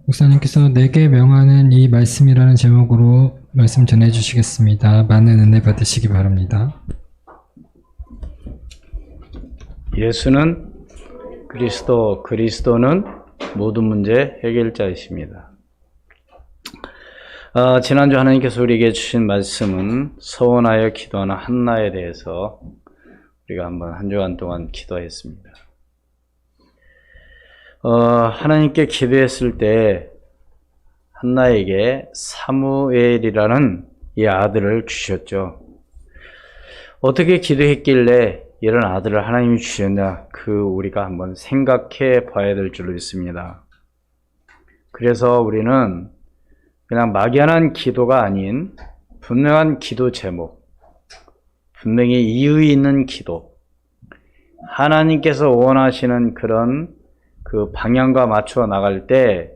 목사님께서 내게 명하는 이 말씀이라는 제목으로 말씀 전해 주시겠습니다. 많은 은혜 받으시기 바랍니다. 예수는 그리스도는 모든 문제 해결자이십니다. 지난주 하나님께서 우리에게 주신 말씀은 서원하여 기도하는 한나에 대해서 우리가 한번 한 주간 동안 기도했습니다. 하나님께 기도했을 때 한나에게 사무엘이라는 이 아들을 주셨죠. 어떻게 기도했길래 이런 아들을 하나님이 주셨냐, 우리가 한번 생각해 봐야 될 줄로 믿습니다. 그래서 우리는 그냥 막연한 기도가 아닌 분명한 기도 제목, 분명히 이유 있는 기도, 하나님께서 원하시는 그런 그 방향과 맞춰 나갈 때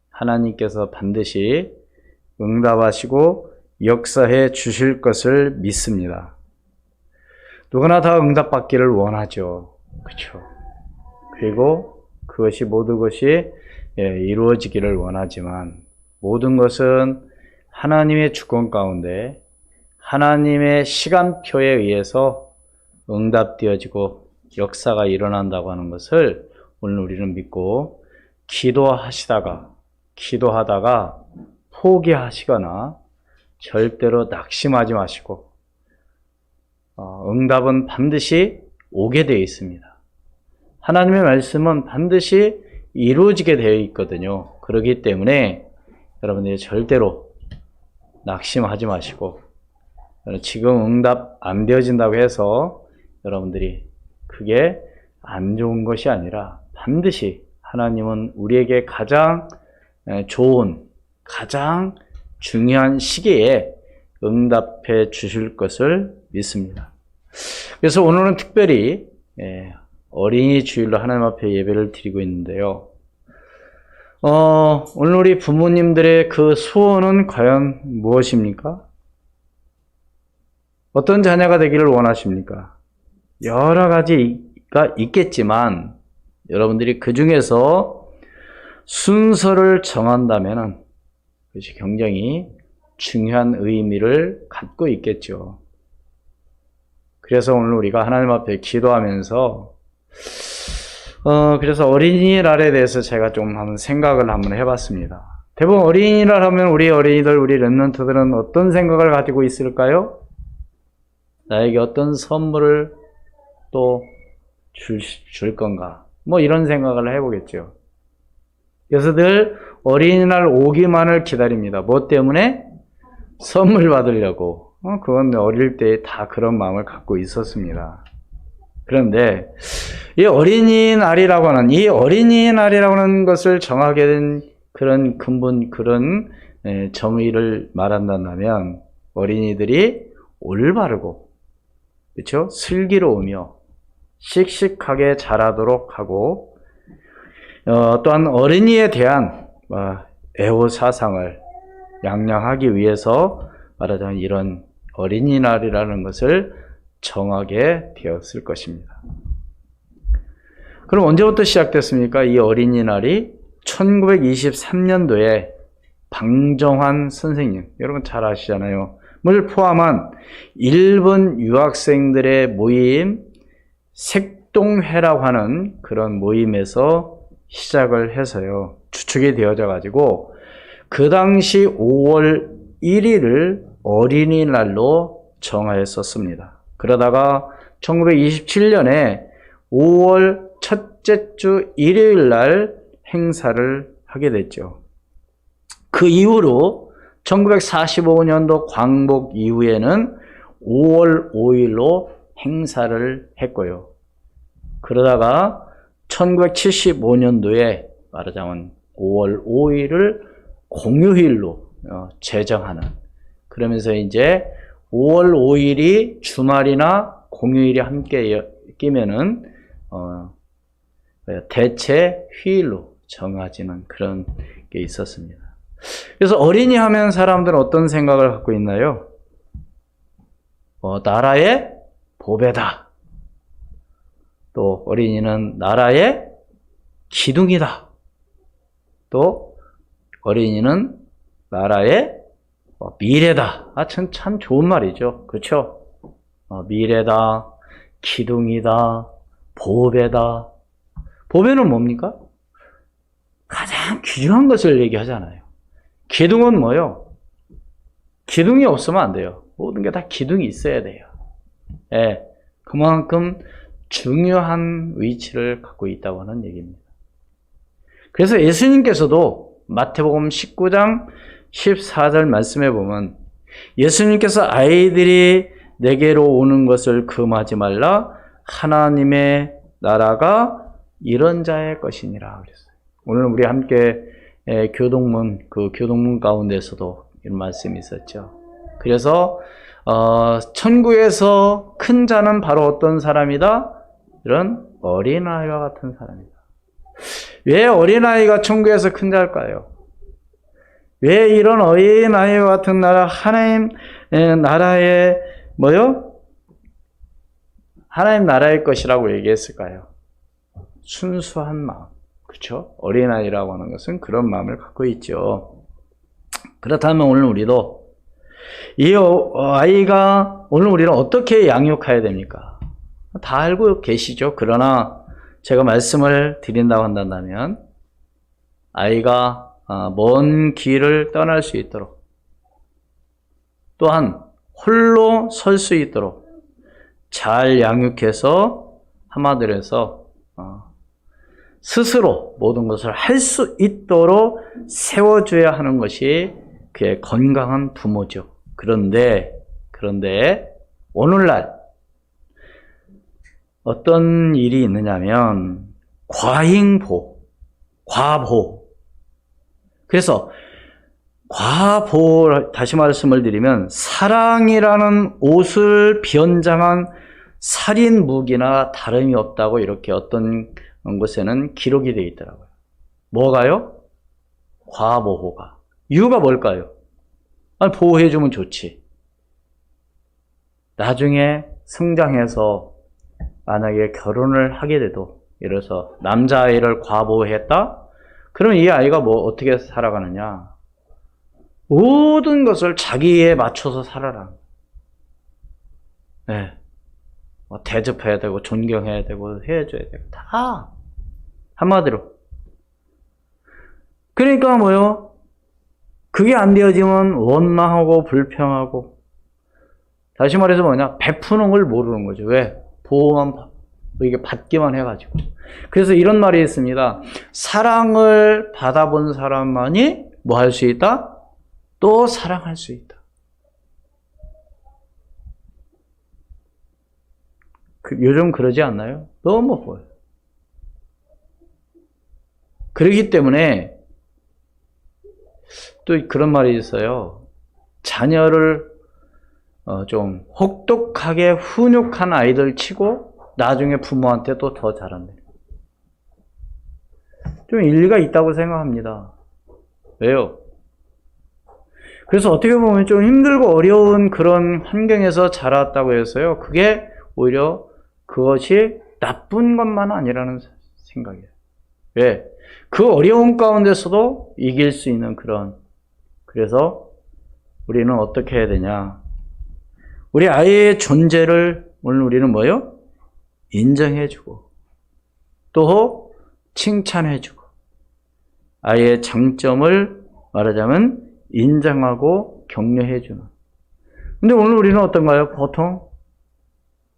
하나님께서 반드시 응답하시고 역사해 주실 것을 믿습니다. 누구나 다 응답받기를 원하죠. 그렇죠? 그리고 그것이 모든 것이 이루어지기를 원하지만 모든 것은 하나님의 주권 가운데 하나님의 시간표에 의해서 응답되어지고 역사가 일어난다고 하는 것을 오늘 우리는 믿고 기도하다가 포기하시거나 절대로 낙심하지 마시고 응답은 반드시 오게 되어 있습니다. 하나님의 말씀은 반드시 이루어지게 되어 있거든요. 그렇기 때문에 여러분들이 절대로 낙심하지 마시고 지금 응답 안 되어진다고 해서 여러분들이 그게 안 좋은 것이 아니라 반드시 하나님은 우리에게 가장 좋은, 가장 중요한 시기에 응답해 주실 것을 믿습니다. 그래서 오늘은 특별히 어린이 주일로 하나님 앞에 예배를 드리고 있는데요. 오늘 우리 부모님들의 그 소원은 과연 무엇입니까? 어떤 자녀가 되기를 원하십니까? 여러 가지가 있겠지만 여러분들이 그 중에서 순서를 정한다면 그것이 굉장히 중요한 의미를 갖고 있겠죠. 그래서 오늘 우리가 하나님 앞에 기도하면서 그래서 어린이날에 대해서 제가 좀 한번 생각을 한번 해봤습니다. 대부분 어린이날 하면 우리 어린이들, 우리 렘넌트들은 어떤 생각을 가지고 있을까요? 나에게 어떤 선물을 또 줄 건가? 뭐 이런 생각을 해보겠죠. 그래서 늘 어린이날 오기만을 기다립니다. 뭐 때문에? 선물 받으려고. 그건 어릴 때 다 그런 마음을 갖고 있었습니다. 그런데 이 어린이날이라고 하는 것을 정하게 된 그런 근본, 그런 정의를 말한다면 어린이들이 올바르고, 그렇죠? 슬기로우며 씩씩하게 자라도록 하고, 또한 어린이에 대한 애호사상을 양양하기 위해서 말하자면 이런 어린이날이라는 것을 정하게 되었을 것입니다. 그럼 언제부터 시작됐습니까? 이 어린이날이 1923년도에 방정환 선생님, 여러분 잘 아시잖아요. 을 포함한 일본 유학생들의 모임, 색동회라고 하는 그런 모임에서 시작을 해서요, 주축이 되어져 가지고 그 당시 5월 1일을 어린이날로 정하였었습니다. 그러다가 1927년에 5월 첫째 주 일요일 날 행사를 하게 됐죠. 그 이후로 1945년도 광복 이후에는 5월 5일로 행사를 했고요. 그러다가 1975년도에 말하자면 5월 5일을 공휴일로 제정하는, 그러면서 이제 5월 5일이 주말이나 공휴일이 함께 끼면은 대체 휴일로 정해지는 그런 게 있었습니다. 그래서 어린이 하면 사람들은 어떤 생각을 갖고 있나요? 나라의 보배다. 또 어린이는 나라의 기둥이다. 또 어린이는 나라의 미래다. 참 좋은 말이죠. 그렇죠? 미래다, 기둥이다, 보배다. 보배는 뭡니까? 가장 귀중한 것을 얘기하잖아요. 기둥은 뭐요? 기둥이 없으면 안 돼요. 모든 게 다 기둥이 있어야 돼요. 예, 그만큼 중요한 위치를 갖고 있다고 하는 얘기입니다. 그래서 예수님께서도 마태복음 19장 14절 말씀해 보면 예수님께서 아이들이 내게로 오는 것을 금하지 말라 하나님의 나라가 이런 자의 것이니라 그랬어요. 오늘 우리 함께 교동문 가운데서도 이런 말씀이 있었죠. 그래서 천국에서 큰 자는 바로 어떤 사람이다? 이런 어린아이와 같은 사람이다. 왜 어린아이가 천국에서 큰 자일까요? 왜 이런 어린아이와 같은 나라, 하나님 나라의 뭐요? 하나님 나라의 것이라고 얘기했을까요? 순수한 마음. 그렇죠? 어린아이라고 하는 것은 그런 마음을 갖고 있죠. 그렇다면 오늘 우리도 이 아이가 오늘 우리는 어떻게 양육해야 됩니까? 다 알고 계시죠? 그러나 제가 말씀을 드린다고 한다면 아이가 먼 길을 떠날 수 있도록 또한 홀로 설 수 있도록 잘 양육해서 한마디로 해서 스스로 모든 것을 할 수 있도록 세워줘야 하는 것이 그의 건강한 부모죠. 그런데 오늘날 어떤 일이 있느냐면 과잉보, 과보. 그래서 과보, 다시 말씀을 드리면 사랑이라는 옷을 변장한 살인 무기나 다름이 없다고 이렇게 어떤 곳에는 기록이 되어 있더라고요. 뭐가요? 과보호가. 이유가 뭘까요? 아니, 보호해주면 좋지. 나중에 성장해서 만약에 결혼을 하게 돼도 예를 들어서 남자아이를 과보호했다? 그러면 이 아이가 어떻게 살아가느냐? 모든 것을 자기에 맞춰서 살아라. 네. 대접해야 되고 존경해야 되고 해줘야 되고 다 한마디로. 그러니까 뭐요? 그게 안 되어지면 원망하고 불평하고 다시 말해서 뭐냐? 베푸는 걸 모르는 거죠. 왜? 보호만 이게 받기만 해가지고. 그래서 이런 말이 있습니다. 사랑을 받아본 사람만이 뭐 할 수 있다? 또 사랑할 수 있다. 요즘 그러지 않나요? 너무 보여요. 그렇기 때문에 또 그런 말이 있어요. 자녀를 좀 혹독하게 훈육한 아이들 치고 나중에 부모한테 또 더 잘한대. 좀 일리가 있다고 생각합니다. 왜요? 그래서 어떻게 보면 좀 힘들고 어려운 그런 환경에서 자랐다고 해서요. 그게 오히려 그것이 나쁜 것만 아니라는 생각이에요. 왜? 그 어려운 가운데서도 이길 수 있는 그래서 우리는 어떻게 해야 되냐? 우리 아이의 존재를 오늘 우리는 뭐요? 인정해주고 또 칭찬해주고 아이의 장점을 말하자면 인정하고 격려해주는. 근데 오늘 우리는 어떤가요? 보통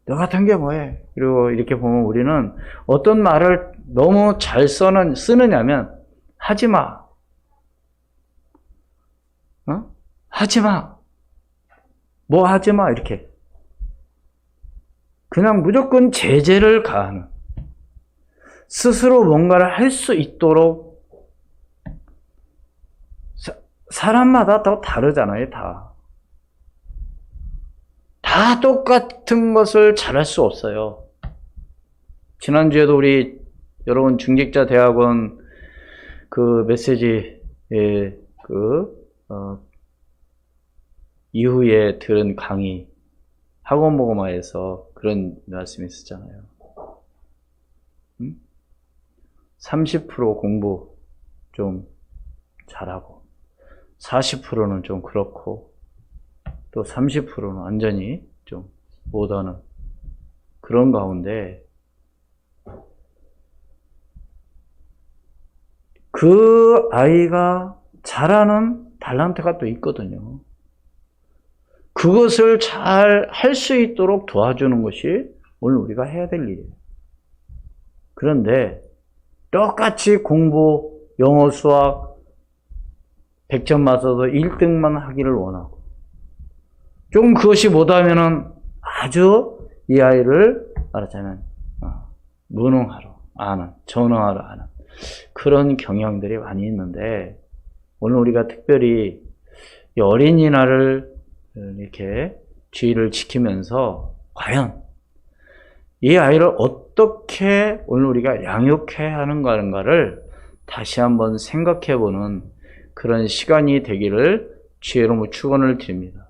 너 같은 게 뭐해? 그리고 이렇게 보면 우리는 어떤 말을 너무 잘 쓰느냐면 하지마. 하지마. 뭐 하지마. 이렇게. 그냥 무조건 제재를 가하는. 스스로 뭔가를 할 수 있도록 사람마다 더 다르잖아요. 다 똑같은 것을 잘할 수 없어요. 지난주에도 우리 여러분 중직자 대학원 그 메시지에 이후에 들은 강의 학원 모금화에서 그런 말씀이 있었잖아요. 30% 공부 좀 잘하고 40%는 좀 그렇고 또 30%는 완전히 좀 못하는 그런 가운데 그 아이가 잘하는 탤런트가 또 있거든요. 그것을 잘 할 수 있도록 도와주는 것이 오늘 우리가 해야 될 일이에요. 그런데 똑같이 공부, 영어, 수학 100점 맞아도 1등만 하기를 원하고 좀 그것이 못하면은 아주 이 아이를 말하자면 무능하러 아는, 전능하러 아는 그런 경향들이 많이 있는데 오늘 우리가 특별히 이 어린이날을 이렇게 주의를 지키면서 과연 이 아이를 어떻게 오늘 우리가 양육해야 하는가를 다시 한번 생각해보는 그런 시간이 되기를 주의로 축원을 드립니다.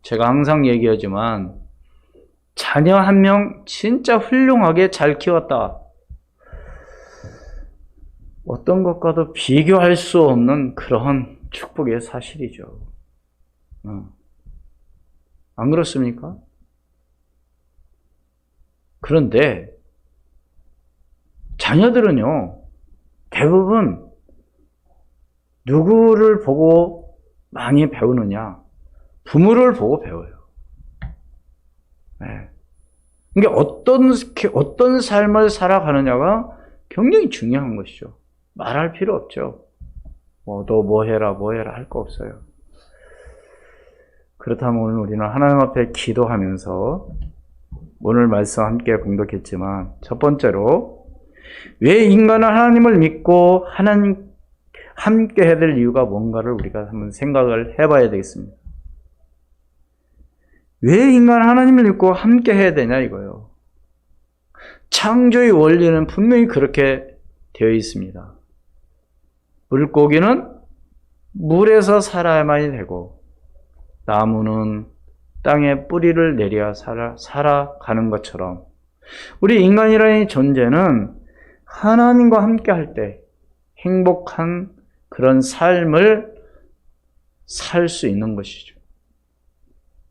제가 항상 얘기하지만 자녀 한 명 진짜 훌륭하게 잘 키웠다. 어떤 것과도 비교할 수 없는 그런 축복의 사실이죠. 안 그렇습니까? 그런데 자녀들은요, 대부분 누구를 보고 많이 배우느냐? 부모를 보고 배워요. 네. 그러니까 어떤 삶을 살아가느냐가 굉장히 중요한 것이죠. 말할 필요 없죠. 너 뭐 해라 할 거 없어요. 그렇다면 오늘 우리는 하나님 앞에 기도하면서 오늘 말씀 함께 공독했지만 첫 번째로 왜 인간은 하나님을 믿고 하나님 함께 해야 될 이유가 뭔가를 우리가 한번 생각을 해봐야 되겠습니다. 왜 인간은 하나님을 믿고 함께 해야 되냐 이거예요. 창조의 원리는 분명히 그렇게 되어 있습니다. 물고기는 물에서 살아야만이 되고 나무는 땅에 뿌리를 내려 살아가는 것처럼 우리 인간이라는 존재는 하나님과 함께 할 때 행복한 그런 삶을 살 수 있는 것이죠.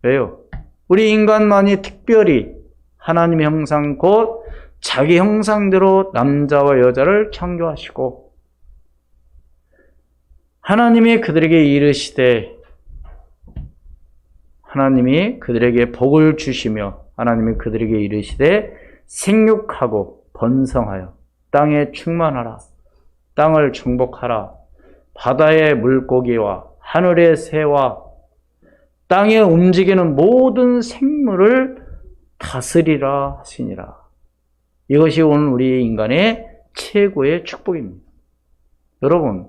왜요? 우리 인간만이 특별히 하나님의 형상 곧 자기 형상대로 남자와 여자를 창조하시고 하나님이 그들에게 이르시되 하나님이 그들에게 복을 주시며 하나님이 그들에게 이르시되 생육하고 번성하여 땅에 충만하라 땅을 정복하라 바다의 물고기와 하늘의 새와 땅에 움직이는 모든 생물을 다스리라 하시니라. 이것이 오늘 우리 인간의 최고의 축복입니다. 여러분,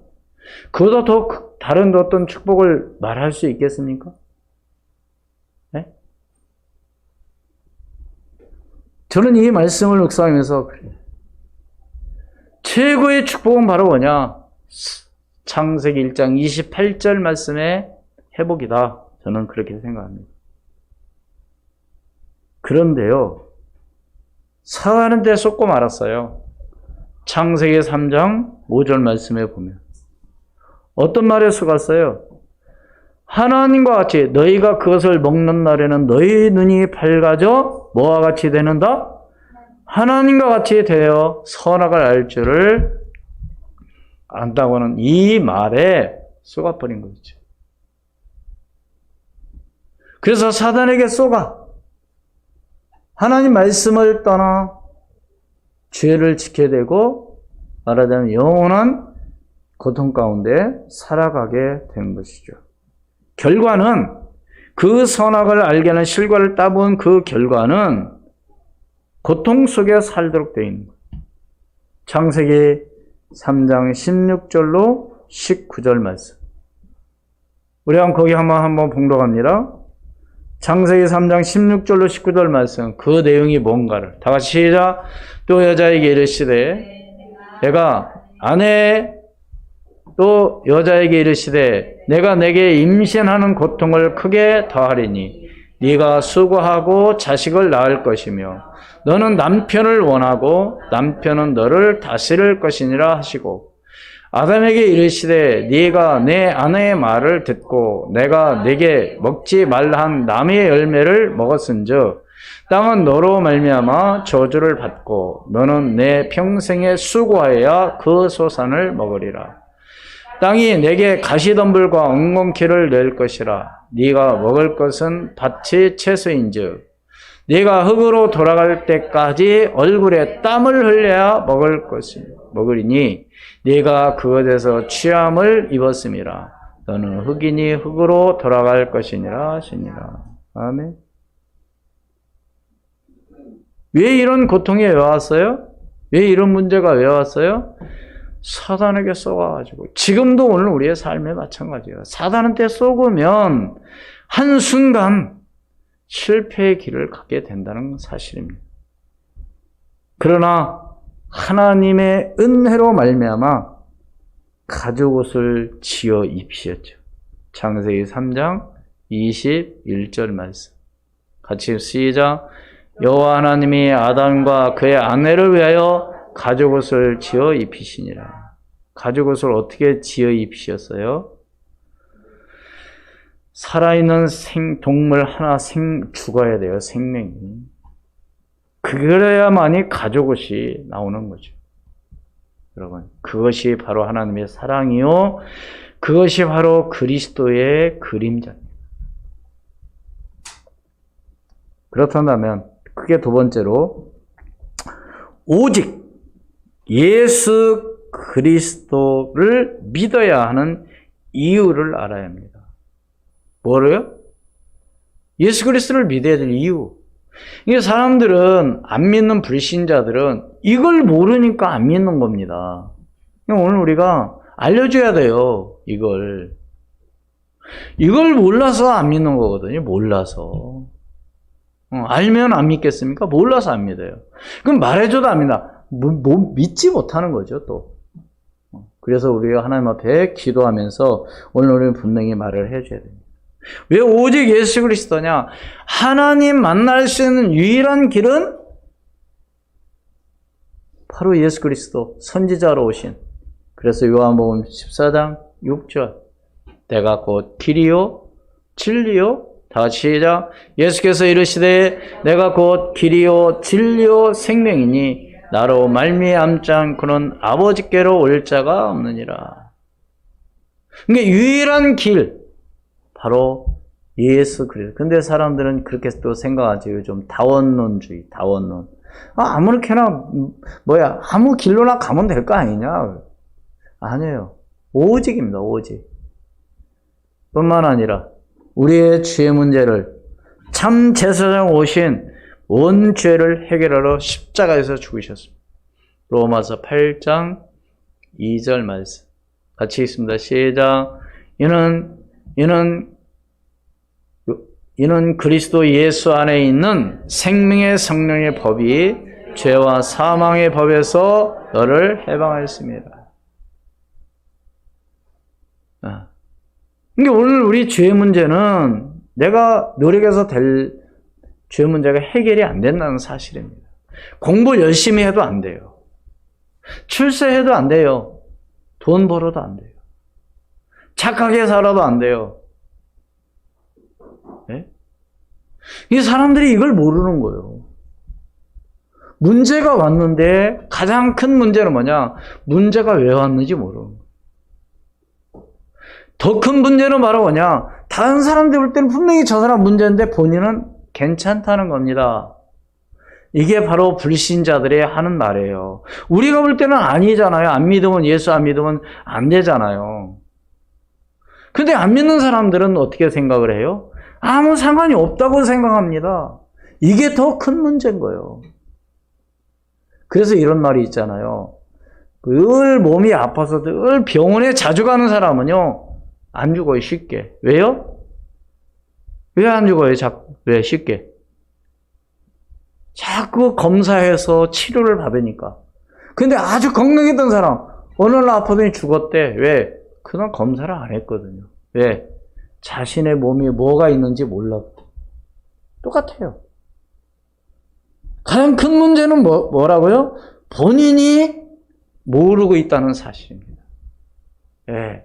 그보다 더 다른 어떤 축복을 말할 수 있겠습니까? 네? 저는 이 말씀을 묵상하면서 그래요. 최고의 축복은 바로 뭐냐? 창세기 1장 28절 말씀의 회복이다. 저는 그렇게 생각합니다. 그런데요, 사하는 데 쏟고 말았어요. 창세기 3장 5절 말씀에 보면 어떤 말에 속았어요? 하나님과 같이 너희가 그것을 먹는 날에는 너희 눈이 밝아져 뭐와 같이 되는다? 하나님과 같이 되어 선악을 알 줄을 안다고 하는 이 말에 속아버린 거죠. 그래서 사단에게 속아 하나님 말씀을 떠나 죄를 지켜야 되고 말하자면 영원한 고통 가운데 살아가게 된 것이죠. 결과는 그 선악을 알게 하는 실과를 따본 그 결과는 고통 속에 살도록 되어 있는 거예요. 창세기 3장 16절로 19절 말씀. 우리 거기 한번 봉독합니다. 창세기 3장 16절로 19절 말씀. 그 내용이 뭔가를 다 같이 시작. 또 여자에게 이르시되 내가 아내 또 여자에게 이르시되 내가 내게 임신하는 고통을 크게 더하리니 네가 수고하고 자식을 낳을 것이며 너는 남편을 원하고 남편은 너를 다스릴 것이니라 하시고 아담에게 이르시되 네가 내 아내의 말을 듣고 내가 네게 먹지 말라 한 나무의 열매를 먹었은즉 땅은 너로 말미암아 저주를 받고 너는 내 평생에 수고하여야 그 소산을 먹으리라. 땅이 내게 가시덤불과 엉겅퀴를 낼 것이라. 네가 먹을 것은 밭의 채소인즉 네가 흙으로 돌아갈 때까지 얼굴에 땀을 흘려야 먹으리니 네가 그것에서 취함을 입었음이라. 너는 흙이니 흙으로 돌아갈 것이니라 하시니라. 아멘. 왜 이런 고통이 왜 왔어요? 왜 이런 문제가 왜 왔어요? 사단에게 쏘아가지고. 지금도 오늘 우리의 삶에 마찬가지예요. 사단한테 쏘으면 한순간 실패의 길을 가게 된다는 사실입니다. 그러나 하나님의 은혜로 말미암아 가죽옷을 지어 입히셨죠. 창세기 3장 21절 말씀. 같이 시작. 여호와 하나님이 아담과 그의 아내를 위하여 가죽옷을 지어 입히시니라. 가죽옷을 어떻게 지어 입히셨어요? 살아있는 동물 하나 죽어야 돼요. 생명이. 그래야만이 가죽옷이 나오는 거죠. 여러분, 그것이 바로 하나님의 사랑이요, 그것이 바로 그리스도의 그림자입니다. 그렇다면 크게 두 번째로 오직 예수 그리스도를 믿어야 하는 이유를 알아야 합니다. 뭐래요? 예수 그리스도를 믿어야 될 이유. 이게 사람들은, 안 믿는 불신자들은 이걸 모르니까 안 믿는 겁니다. 오늘 우리가 알려줘야 돼요. 이걸 몰라서 안 믿는 거거든요. 몰라서. 알면 안 믿겠습니까? 몰라서 안 믿어요. 그럼 말해줘도 안 믿나? 믿지 못하는 거죠, 또. 그래서 우리가 하나님 앞에 기도하면서 오늘 우리는 분명히 말을 해줘야 됩니다. 왜 오직 예수 그리스도냐? 하나님 만날 수 있는 유일한 길은 바로 예수 그리스도, 선지자로 오신. 그래서 요한복음 14장 6절. 내가 곧 길이요 진리요. 다 같이 시작. 예수께서 이르시되 내가 곧 길이요 진리요 생명이니 나로 말미암지 않고는 아버지께로 올 자가 없느니라. 그러니까 유일한 길, 바로 예수 그리스도. 근데 사람들은 그렇게 또 생각하죠. 요즘 다원론주의, 다원론. 아무렇게나 아무 길로나 가면 될 거 아니냐? 아니에요. 오직입니다. 오직. 뿐만 아니라 우리의 죄 문제를 참 제사장 오신 온 죄를 해결하러 십자가에서 죽으셨습니다. 로마서 8장 2절 말씀. 같이 읽습니다. 시작. 이는 그리스도 예수 안에 있는 생명의 성령의 법이 죄와 사망의 법에서 너를 해방하였습니다. 그러니까 오늘 우리 죄 문제는 내가 노력해서 될 죄 문제가 해결이 안 된다는 사실입니다. 공부 열심히 해도 안 돼요. 출세해도 안 돼요. 돈 벌어도 안 돼요. 착하게 살아도 안 돼요. 네? 이 사람들이 이걸 모르는 거예요. 문제가 왔는데 가장 큰 문제는 뭐냐? 문제가 왜 왔는지 모르는 거예요. 더 큰 문제는 바로 뭐냐? 다른 사람들 볼 때는 분명히 저 사람 문제인데 본인은 괜찮다는 겁니다. 이게 바로 불신자들이 하는 말이에요. 우리가 볼 때는 아니잖아요. 안 믿으면, 예수 안 믿으면 안 되잖아요. 근데 안 믿는 사람들은 어떻게 생각을 해요? 아무 상관이 없다고 생각합니다. 이게 더 큰 문제인 거예요. 그래서 이런 말이 있잖아요. 늘 몸이 아파서 늘 병원에 자주 가는 사람은요, 안 죽어요, 쉽게. 왜요? 왜 안 죽어요, 왜 쉽게? 자꾸 검사해서 치료를 받으니까. 근데 아주 건강했던 사람, 어느 날 아프더니 죽었대. 왜? 그날 검사를 안 했거든요. 왜? 자신의 몸에 뭐가 있는지 몰랐고. 똑같아요. 가장 큰 문제는 뭐라고요? 본인이 모르고 있다는 사실입니다. 예.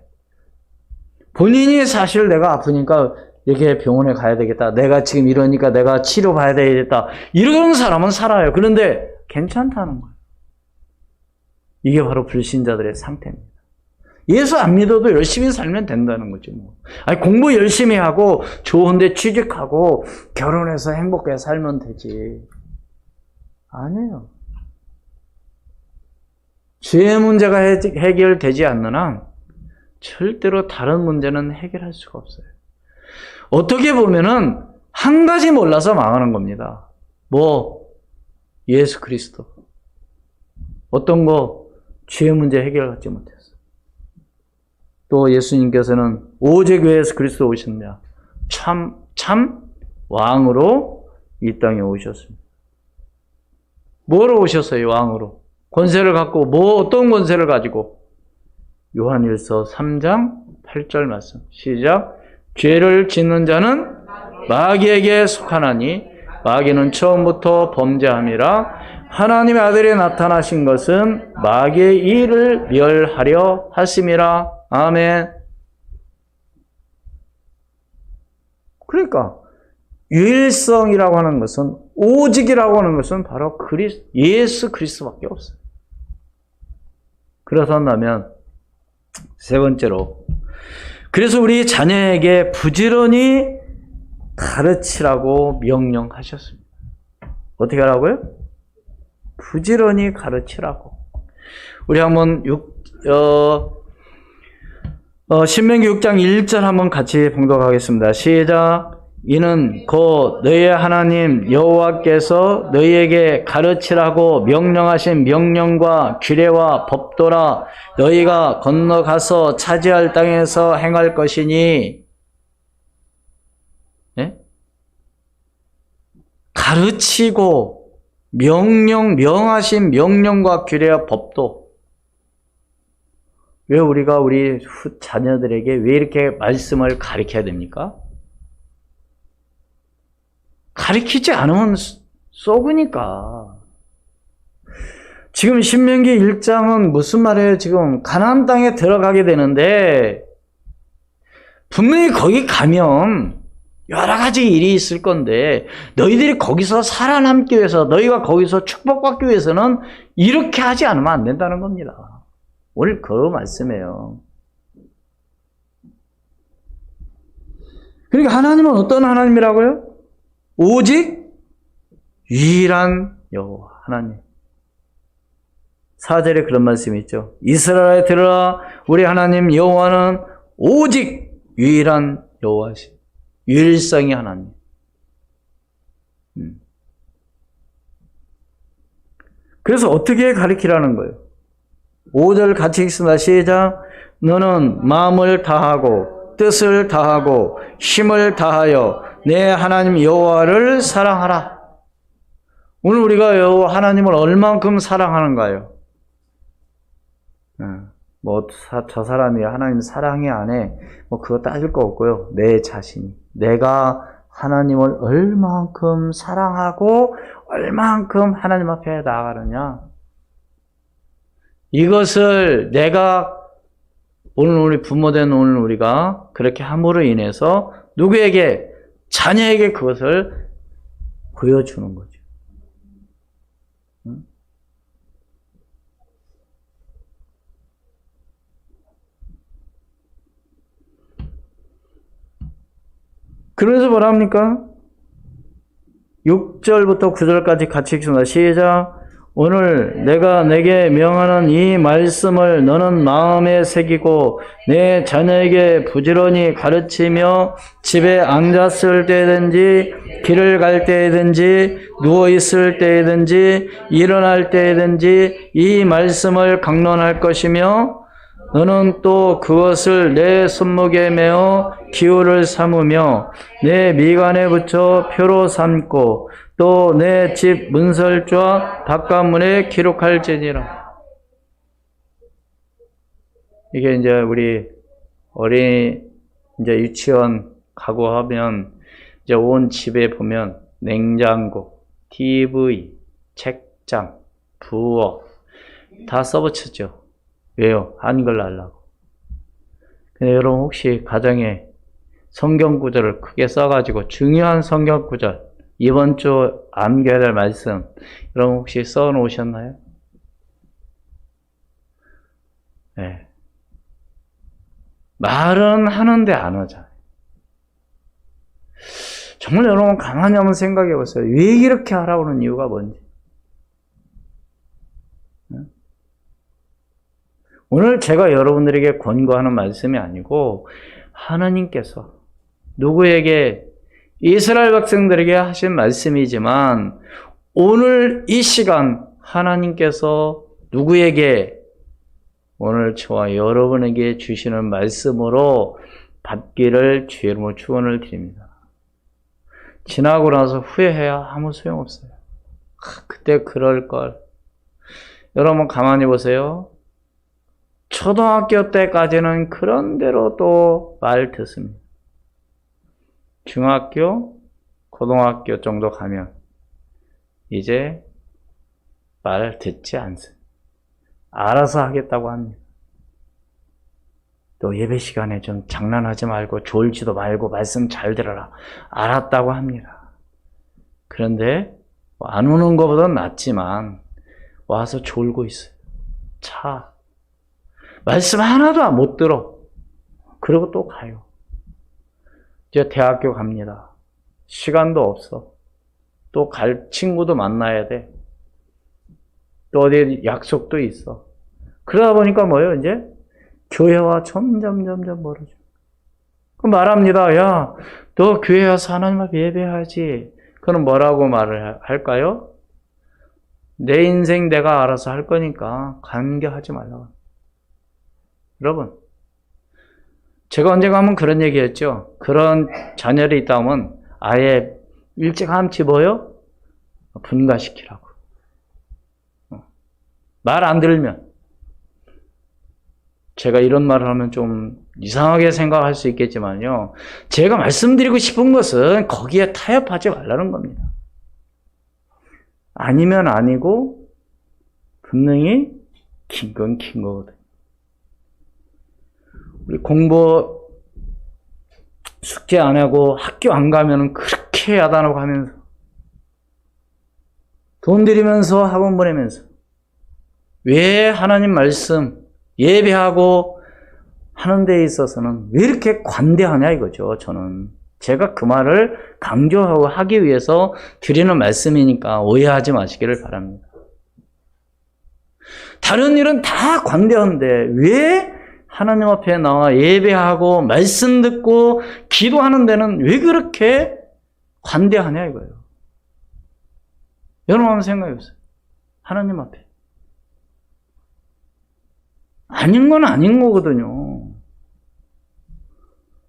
본인이 사실 내가 아프니까 이렇게 병원에 가야 되겠다. 내가 지금 이러니까 내가 치료받아야 되겠다. 이런 사람은 살아요. 그런데 괜찮다는 거예요. 이게 바로 불신자들의 상태입니다. 예수 안 믿어도 열심히 살면 된다는 거죠. 뭐. 아니, 공부 열심히 하고 좋은 데 취직하고 결혼해서 행복하게 살면 되지. 아니에요. 죄의 문제가 해결되지 않는 한 절대로 다른 문제는 해결할 수가 없어요. 어떻게 보면은 한 가지 몰라서 망하는 겁니다. 뭐? 예수 그리스도. 어떤 거? 죄의 문제 해결하지 못했어. 또 예수님께서는 오직 예수 그리스도 오셨냐? 참 왕으로 이 땅에 오셨습니다. 뭐로 오셨어요? 왕으로. 권세를 갖고 어떤 권세를 가지고? 요한일서 3장 8절 말씀. 시작. 죄를 짓는 자는 마귀에게 속하나니 마귀는 처음부터 범죄함이라 하나님의 아들이 나타나신 것은 마귀의 일을 멸하려 하심이라. 아멘. 그러니까 유일성이라고 하는 것은, 오직이라고 하는 것은 바로 예수 그리스도밖에 없어요. 그렇다면 세 번째로, 그래서 우리 자녀에게 부지런히 가르치라고 명령하셨습니다. 어떻게 하라고요? 부지런히 가르치라고. 우리 한번 신명기 6장 1절 한번 같이 봉독하겠습니다. 시작. 이는 곧 너희의 하나님 여호와께서 너희에게 가르치라고 명령하신 명령과 규례와 법도라. 너희가 건너가서 차지할 땅에서 행할 것이니. 네? 가르치고 명하신 명령과 규례와 법도. 왜 우리가 우리 자녀들에게 왜 이렇게 말씀을 가르쳐야 됩니까? 가르치지 않으면 썩으니까. 지금 신명기 1장은 무슨 말이에요? 지금 가나안 땅에 들어가게 되는데 분명히 거기 가면 여러 가지 일이 있을 건데 너희들이 거기서 살아남기 위해서, 너희가 거기서 축복받기 위해서는 이렇게 하지 않으면 안 된다는 겁니다. 오늘 그 말씀이에요. 그러니까 하나님은 어떤 하나님이라고요? 오직 유일한 여호와 하나님. 4절에 그런 말씀이 있죠. 이스라엘에 들으라, 우리 하나님 여호와는 오직 유일한 여호와시. 유일성이 하나님. 그래서 어떻게 가르치라는 거예요? 5절 같이 읽습니다. 시작. 너는 마음을 다하고 뜻을 다하고 힘을 다하여 내 하나님 여호와를 사랑하라. 오늘 우리가 하나님을 얼만큼 사랑하는가요? 저 사람이 하나님 사랑해 안 해? 그거 따질 거 없고요. 내 자신이. 내가 하나님을 얼만큼 사랑하고 얼만큼 하나님 앞에 나아가느냐. 이것을 내가 오늘 우리 부모된 오늘 우리가 그렇게 함으로 인해서 누구에게? 자녀에게 그것을 보여주는 거죠. 그래서 뭐라 합니까? 6절부터 9절까지 같이 읽습니다. 시작. 오늘 내가 내게 명하는 이 말씀을 너는 마음에 새기고 내 자녀에게 부지런히 가르치며 집에 앉았을 때든지 길을 갈 때든지 누워있을 때든지 일어날 때든지 이 말씀을 강론할 것이며 너는 또 그것을 내 손목에 메어 기호를 삼으며 내 미간에 붙여 표로 삼고 또 내 집 문설주와 바깥문에 기록할지니라. 이게 이제 우리 이제 유치원 가고 하면 이제 온 집에 보면 냉장고, TV, 책장, 부엌 다 써붙였죠. 왜요? 한글 하려고. 근데 여러분 혹시 가정에 성경 구절을 크게 써가지고 중요한 성경 구절, 이번 주 암겨야 될 말씀, 여러분 혹시 써 놓으셨나요? 네. 말은 하는데 안 하잖아요. 정말 여러분 가만히 한번 생각해 보세요. 왜 이렇게 하라고 하는 이유가 뭔지. 오늘 제가 여러분들에게 권고하는 말씀이 아니고 하나님께서 누구에게 이스라엘 백성들에게 하신 말씀이지만 오늘 이 시간 하나님께서 누구에게 오늘 저와 여러분에게 주시는 말씀으로 받기를 주의 이름으로 축원을 드립니다. 지나고 나서 후회해야 아무 소용없어요. 그때 그럴걸. 여러분 가만히 보세요. 초등학교 때까지는 그런 대로 또 말 듣습니다. 중학교, 고등학교 정도 가면 이제 말 듣지 않습니다. 알아서 하겠다고 합니다. 또 예배 시간에 좀 장난하지 말고 졸지도 말고 말씀 잘 들어라. 알았다고 합니다. 그런데 안 오는 것보다는 낫지만 와서 졸고 있어요. 말씀 하나도 못 들어. 그리고 또 가요. 이제 대학교 갑니다. 시간도 없어. 또 갈 친구도 만나야 돼. 또 어디 약속도 있어. 그러다 보니까 뭐예요, 이제? 교회와 점점 멀어져. 그럼 말합니다. 야, 너 교회 와서 하나님 앞에 예배하지. 그럼 뭐라고 말을 할까요? 내 인생 내가 알아서 할 거니까 관계하지 말라고. 여러분, 제가 언젠가 한번 그런 얘기 했죠. 그런 자녀를 있다면 아예 일찌감치 뭐요? 분가시키라고. 말 안 들으면. 제가 이런 말을 하면 좀 이상하게 생각할 수 있겠지만요. 제가 말씀드리고 싶은 것은 거기에 타협하지 말라는 겁니다. 아니면 아니고 분명히 긴 건 긴 거거든요. 우리 공부 숙제 안 하고 학교 안 가면 그렇게 야단하고 하면서 돈 들이면서 학원 보내면서 왜 하나님 말씀 예배하고 하는 데 있어서는 왜 이렇게 관대하냐 이거죠. 저는 제가 그 말을 강조하고 하기 위해서 드리는 말씀이니까 오해하지 마시기를 바랍니다. 다른 일은 다 관대한데 왜 하나님 앞에 나와 예배하고 말씀 듣고 기도하는 데는 왜 그렇게 관대하냐 이거예요. 여러분 한번 생각해 보세요. 하나님 앞에. 아닌 건 아닌 거거든요.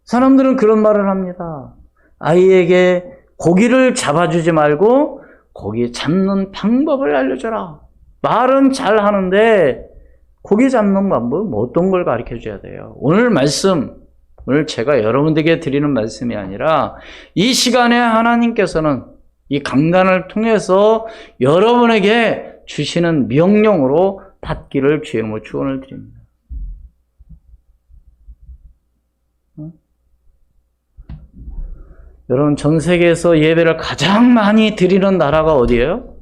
사람들은 그런 말을 합니다. 아이에게 고기를 잡아주지 말고 고기 잡는 방법을 알려줘라. 말은 잘 하는데 고기 잡는 방법 어떤 걸 가르쳐 줘야 돼요? 오늘 말씀, 오늘 제가 여러분들에게 드리는 말씀이 아니라 이 시간에 하나님께서는 이 강단을 통해서 여러분에게 주시는 명령으로 받기를 주의 이름으로 축원을 드립니다. 여러분 전 세계에서 예배를 가장 많이 드리는 나라가 어디예요?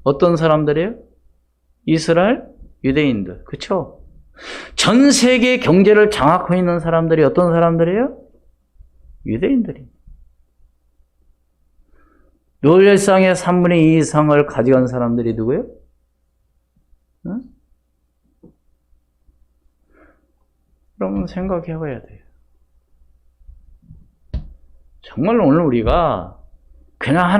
어떤 사람들이에요? 이스라엘? 유대인들. 그렇죠? 전 세계 경제를 장악하고 있는 사람들이 어떤 사람들이에요? 유대인들이. 노벨상의 3분의 2 이상을 가져간 사람들이 누구예요? 응? 여러분 생각해 봐야 돼요. 정말 오늘 우리가 그냥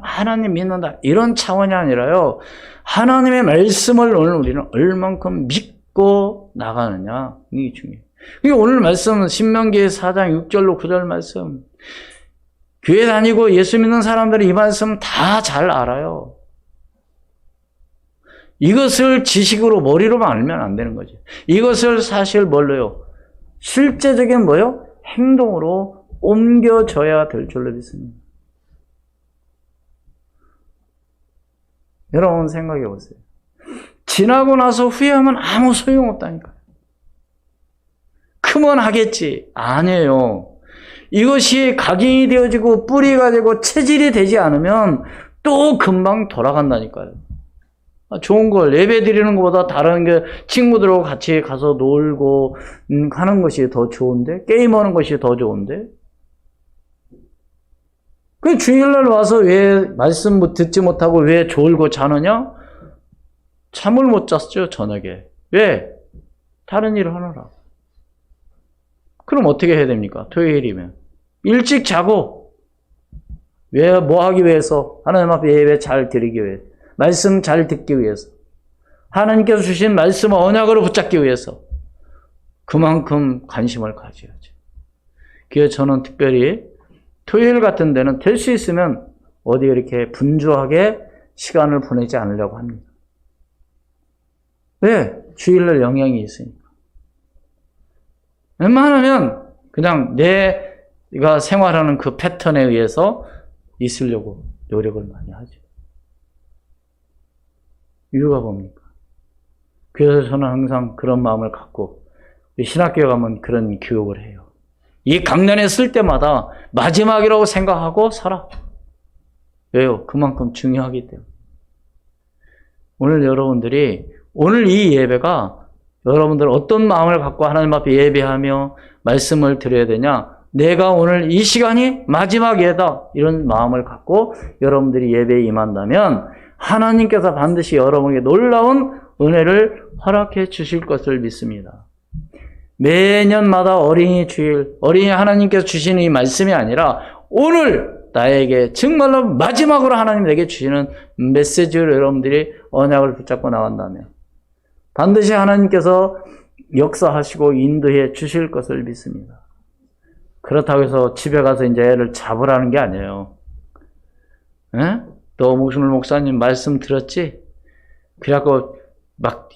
하나님 믿는다 이런 차원이 아니라요. 하나님의 말씀을 오늘 우리는 얼만큼 믿고 나가느냐 이게 중요해요. 이게 오늘 말씀은 신명기 4장 6절로 9절 말씀. 교회 다니고 예수 믿는 사람들이 이 말씀 다 잘 알아요. 이것을 지식으로 머리로만 알면 안 되는 거죠. 이것을 사실 뭘로요? 실제적인 뭐요? 행동으로 옮겨져야 될 줄로 믿습니다. 여러분 생각해 보세요. 지나고 나서 후회하면 아무 소용없다니까요. 그 크면 하겠지. 아니에요. 이것이 각인이 되어지고 뿌리가 되고 체질이 되지 않으면 또 금방 돌아간다니까요. 좋은 걸 예배 드리는 것보다 다른 게 친구들하고 같이 가서 놀고 하는 것이 더 좋은데, 게임하는 것이 더 좋은데. 그 주일날 와서 왜 말씀 듣지 못하고 왜 졸고 자느냐? 잠을 못 잤죠, 저녁에. 왜? 다른 일을 하느라. 그럼 어떻게 해야 됩니까? 토요일이면 일찍 자고. 왜? 뭐 하기 위해서? 하나님 앞에 예배 잘 드리기 위해, 말씀 잘 듣기 위해서, 하나님께서 주신 말씀 언약으로 붙잡기 위해서 그만큼 관심을 가져야죠. 그래서 저는 특별히 토요일 같은 데는 될 수 있으면 어디 이렇게 분주하게 시간을 보내지 않으려고 합니다. 왜? 주일날 영향이 있으니까. 웬만하면 그냥 내가 생활하는 그 패턴에 의해서 있으려고 노력을 많이 하죠. 이유가 뭡니까? 그래서 저는 항상 그런 마음을 갖고 신학교에 가면 그런 교육을 해요. 이 강단에 쓸 때마다 마지막이라고 생각하고 살아. 왜요? 그만큼 중요하기 때문에. 오늘 여러분들이, 오늘 이 예배가 여러분들 어떤 마음을 갖고 하나님 앞에 예배하며 말씀을 드려야 되냐? 내가 오늘 이 시간이 마지막 예배다, 이런 마음을 갖고 여러분들이 예배에 임한다면 하나님께서 반드시 여러분에게 놀라운 은혜를 허락해 주실 것을 믿습니다. 매년마다 어린이 주일, 어린이 하나님께서 주시는 이 말씀이 아니라 오늘 나에게 정말로 마지막으로 하나님 내게 주시는 메시지를 여러분들이 언약을 붙잡고 나간다면 반드시 하나님께서 역사하시고 인도해 주실 것을 믿습니다. 그렇다고 해서 집에 가서 이제 애를 잡으라는 게 아니에요. 에? 너 무슨 목사님 말씀 들었지? 그래갖고 막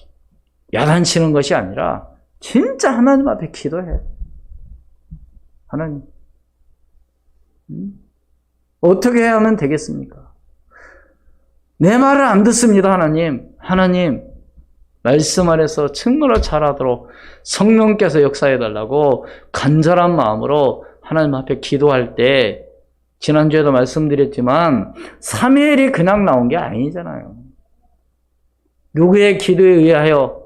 야단치는 것이 아니라 진짜 하나님 앞에 기도해. 하나님, 어떻게 해야 하면 되겠습니까? 내 말을 안 듣습니다, 하나님. 하나님, 말씀 안에서 정말로 잘하도록 성령께서 역사해달라고 간절한 마음으로 하나님 앞에 기도할 때, 지난주에도 말씀드렸지만 사무엘이 그냥 나온 게 아니잖아요. 누구의 기도에 의하여?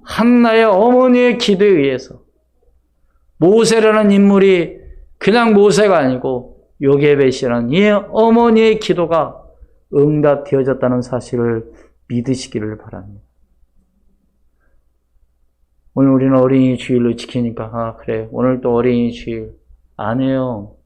한나의 어머니의 기도에 의해서. 모세라는 인물이 그냥 모세가 아니고 요게벳이라는 이 어머니의 기도가 응답되어졌다는 사실을 믿으시기를 바랍니다. 오늘 우리는 어린이 주일로 지키니까 그래, 오늘 또 어린이 주일. 아니에요.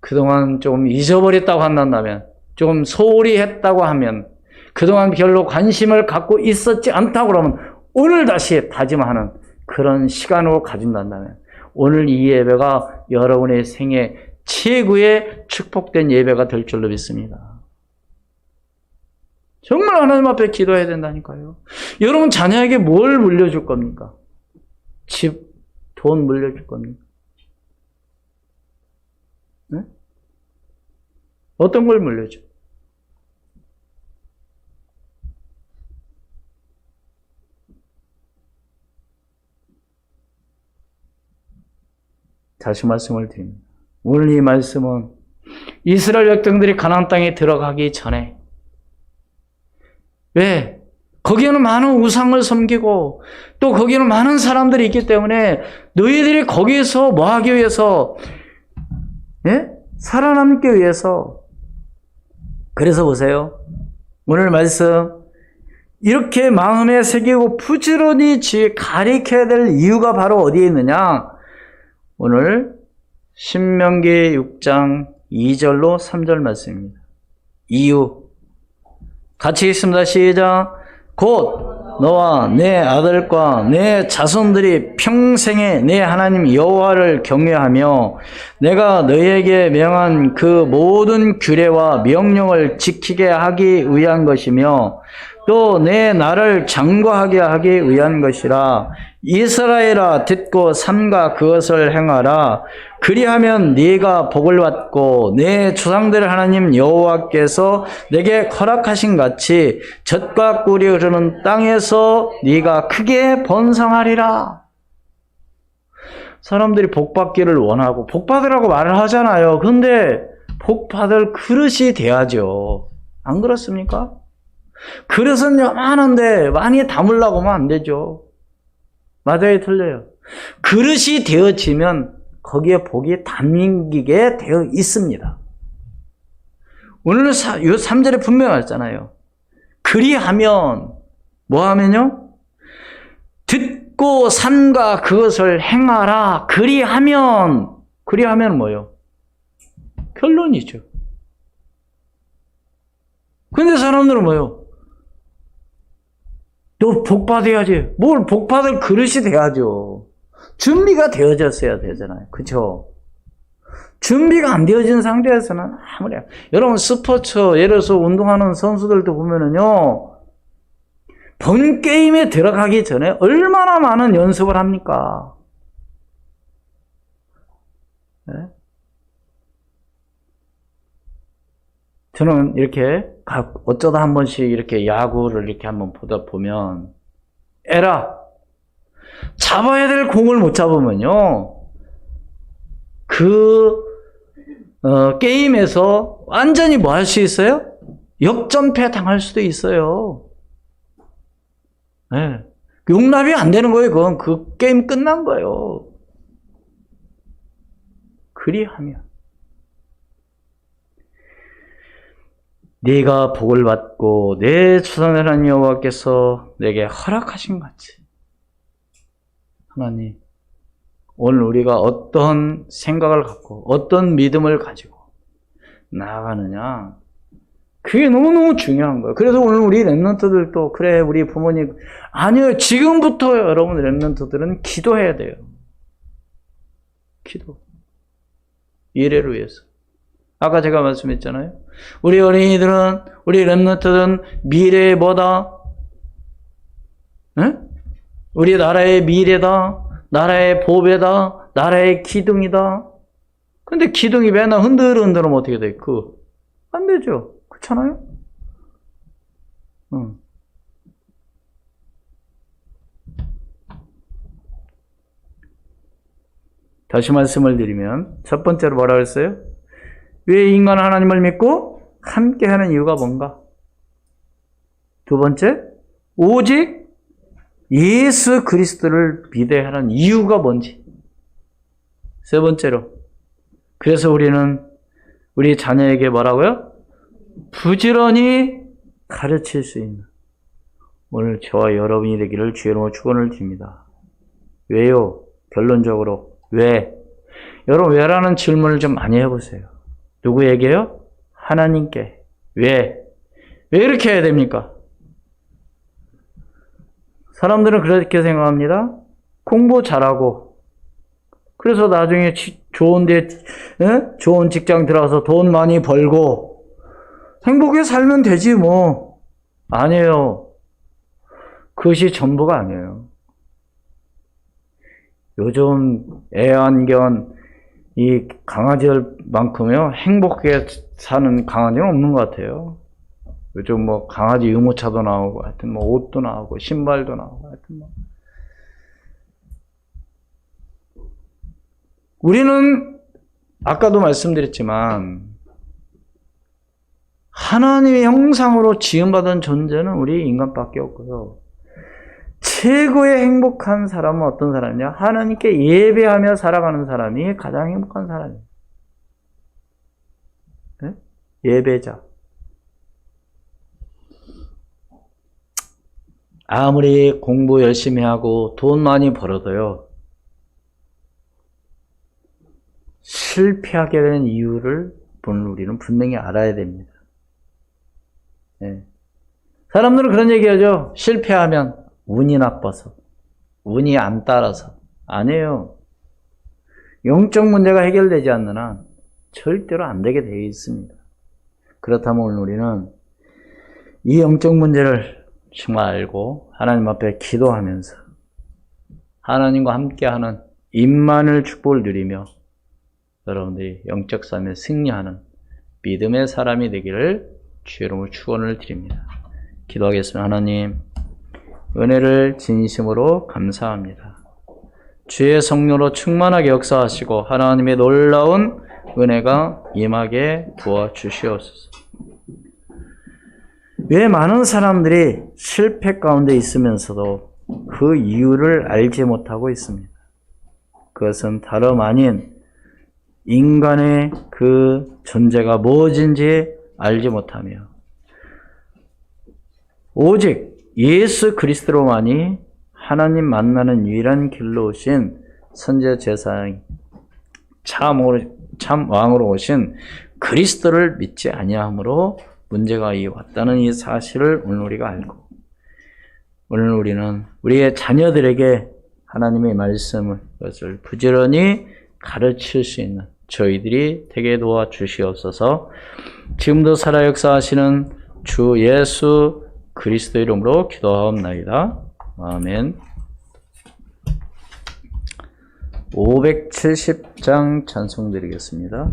그동안 좀 잊어버렸다고 한다면, 좀 소홀히 했다고 하면, 그동안 별로 관심을 갖고 있었지 않다고 그러면 오늘 다시 다짐하는 그런 시간으로 가진다면 오늘 이 예배가 여러분의 생애 최고의 축복된 예배가 될 줄로 믿습니다. 정말 하나님 앞에 기도해야 된다니까요. 여러분 자녀에게 뭘 물려줄 겁니까? 집, 돈 물려줄 겁니까? 네? 어떤 걸 물려줘? 다시 말씀을 드립니다. 오늘 이 말씀은 이스라엘 백성들이 가나안 땅에 들어가기 전에, 왜? 거기에는 많은 우상을 섬기고 또 거기에는 많은 사람들이 있기 때문에 너희들이 거기에서 뭐 하기 위해서, 예? 살아남기 위해서. 그래서 보세요. 오늘 말씀 이렇게 마음에 새기고 부지런히 가리켜야 될 이유가 바로 어디에 있느냐? 오늘 신명기 6장 2절로 3절 말씀입니다. 이유 같이 읽습니다. 시작. 곧 너와 내 아들과 내 자손들이 평생에 내 하나님 여호와를 경외하며 내가 너희에게 명한 그 모든 규례와 명령을 지키게 하기 위한 것이며 또 내 나를 장구하게 하기 위한 것이라. 이스라엘아 듣고 삼가 그것을 행하라. 그리하면 네가 복을 받고 내 조상들 하나님 여호와께서 내게 허락하신 같이 젖과 꿀이 흐르는 땅에서 네가 크게 번성하리라. 사람들이 복 받기를 원하고 복 받으라고 말을 하잖아요. 근데 복 받을 그릇이 돼야죠. 안 그렇습니까? 그릇은 요만한데 많이 담으려고 하면 안 되죠. 맞아요, 틀려요? 그릇이 되어지면 거기에 복이 담기게 되어 있습니다. 오늘 요 3절에 분명하잖아요. 그리하면 뭐 하면요? 듣고 산과 그것을 행하라. 그리하면 뭐예요? 결론이죠. 근데 사람들은 뭐예요? 너 복 받아야지. 뭘 복 받을 그릇이 돼야죠. 준비가 되어졌어야 되잖아요. 그렇죠? 준비가 안 되어진 상태에서는 아무리 여러분 스포츠 예를 들어서 운동하는 선수들도 보면은요. 본 게임에 들어가기 전에 얼마나 많은 연습을 합니까? 네? 저는 이렇게 어쩌다 한 번씩 이렇게 야구를 이렇게 한번 보다 보면 에라 잡아야 될 공을 못 잡으면요 게임에서 완전히 뭐 할 수 있어요? 역전패 당할 수도 있어요. 네. 용납이 안 되는 거예요. 그건 그 게임 끝난 거예요. 그리하면 네가 복을 받고 내 조상의 하나님 여호와께서 내게 허락하신 같이 하나님 오늘 우리가 어떤 생각을 갖고 어떤 믿음을 가지고 나아가느냐 그게 너무너무 중요한 거예요. 그래서 오늘 우리 랩런트들도 그래 우리 부모님 아니요 지금부터 여러분 랩런트들은 기도해야 돼요. 기도 미래를 위해서. 아까 제가 말씀했잖아요. 우리 어린이들은 우리 랩런트들은 미래의 뭐다? 네? 우리 나라의 미래다. 나라의 보배다. 나라의 기둥이다. 근데 기둥이 맨날 흔들흔들하면 어떻게 돼? 안 되죠. 그렇잖아요? 다시 말씀을 드리면 첫 번째로 뭐라 그랬어요? 왜 인간은 하나님을 믿고 함께하는 이유가 뭔가? 두 번째, 오직 예수 그리스도를 믿어야 하는 이유가 뭔지. 세 번째로, 그래서 우리는 우리 자녀에게 뭐라고요? 부지런히 가르칠 수 있는 오늘 저와 여러분이 되기를 주의 이름으로 축원을 드립니다. 왜요? 결론적으로 왜? 여러분 왜라는 질문을 좀 많이 해보세요. 누구에게요? 하나님께. 왜? 왜 이렇게 해야 됩니까? 사람들은 그렇게 생각합니다. 공부 잘하고 그래서 나중에 좋은 직장 들어가서 돈 많이 벌고 행복하게 살면 되지 뭐. 아니에요. 그것이 전부가 아니에요. 요즘 애완견 이 강아지들만큼요 행복하게 사는 강아지는 없는 것 같아요. 요즘 뭐 강아지 유모차도 나오고 하여튼 뭐 옷도 나오고 신발도 나오고 하여튼 뭐 우리는 아까도 말씀드렸지만 하나님의 형상으로 지음받은 존재는 우리 인간밖에 없고요. 최고의 행복한 사람은 어떤 사람이냐? 하나님께 예배하며 살아가는 사람이 가장 행복한 사람이에요. 네? 예배자. 아무리 공부 열심히 하고 돈 많이 벌어도요. 실패하게 되는 이유를 우리는 분명히 알아야 됩니다. 네. 사람들은 그런 얘기하죠. 실패하면 운이 나빠서, 운이 안 따라서. 아니에요. 영적 문제가 해결되지 않는 한 절대로 안 되게 되어 있습니다. 그렇다면 오늘 우리는 이 영적 문제를 정말 알고 하나님 앞에 기도하면서 하나님과 함께하는 임마누엘 축복을 누리며 여러분들이 영적 삶에 승리하는 믿음의 사람이 되기를 주의 이름으로 축원을 드립니다. 기도하겠습니다. 하나님, 은혜를 진심으로 감사합니다. 주의 성령으로 충만하게 역사하시고 하나님의 놀라운 은혜가 임하게 도와주시옵소서. 왜 많은 사람들이 실패 가운데 있으면서도 그 이유를 알지 못하고 있습니다. 그것은 다름 아닌 인간의 그 존재가 무엇인지 알지 못하며 오직 예수 그리스도로만이 하나님 만나는 유일한 길로 오신 선지자 제사장 참 왕으로 오신 그리스도를 믿지 아니함으로 문제가 왔다는 이 사실을 오늘 우리가 알고 오늘 우리는 우리의 자녀들에게 하나님의 말씀을 그것을 부지런히 가르칠 수 있는 저희들이 되게 도와주시옵소서. 지금도 살아 역사하시는 주 예수 그리스도 이름으로 기도하옵나이다. 아멘. 570장 찬송 드리겠습니다.